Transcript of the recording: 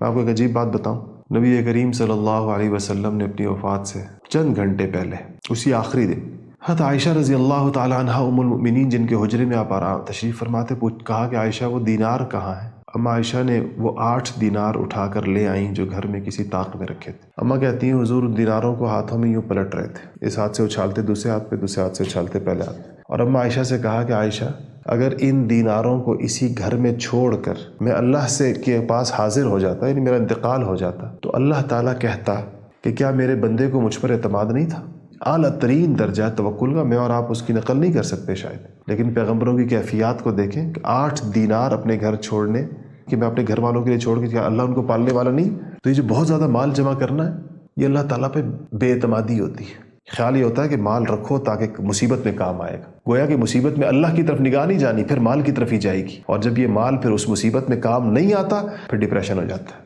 मैं आपको एक अजीब बात बताऊं, नबी करीम सल्लल्लाहु अलैहि वसल्लम ने अपनी वफ़ात से चंद घंटे पहले उसी आखिरी दिन हज़रत आयशा रज़ी अल्लाह ताला अन्हा उम्मुल मुमिनीन जिनके हुजरे में आप तशरीफ़ फरमाते कहा कि आयशा वो दीनार कहाँ है। अम्मा आयशा ने वो 8 दीनार उठाकर ले आईं जो घर में किसी ताक में रखे थे। अम्मा कहती हैं हुजूर दीनारों को हाथों में यूँ पलट रहे थे, इस हाथ से उछालते दूसरे हाथ पे, दूसरे हाथ से उछालते पहले हाथ पे। और अम्मा आयशा से कहा कि आयशा अगर इन दीनारों को इसी घर में छोड़कर मैं अल्लाह से के पास हाजिर हो जाता, यानी मेरा इंतकाल हो जाता, तो अल्लाह ताला कहता कि क्या मेरे बंदे को मुझ पर एतमाद नहीं था। आला तरीन दर्जा तवक्कुल का मैं और आप उसकी नकल नहीं कर सकते शायद, लेकिन पैगम्बरों की कैफियत को देखें कि 8 दीनार अपने घर छोड़ने कि मैं अपने घर वालों के लिए छोड़ के, क्या अल्लाह उनको पालने वाला नहीं। तो ये जो बहुत ज़्यादा माल जमा करना है, ये अल्लाह ताला पे बेएतमादी होती है। ख्याल ये होता है कि माल रखो ताकि मुसीबत में काम आएगा, गोया कि मुसीबत में अल्लाह की तरफ निगाह नहीं जानी, फिर माल की तरफ ही जाएगी। और जब ये माल फिर उस मुसीबत में काम नहीं आता, फिर डिप्रेशन हो जाता है।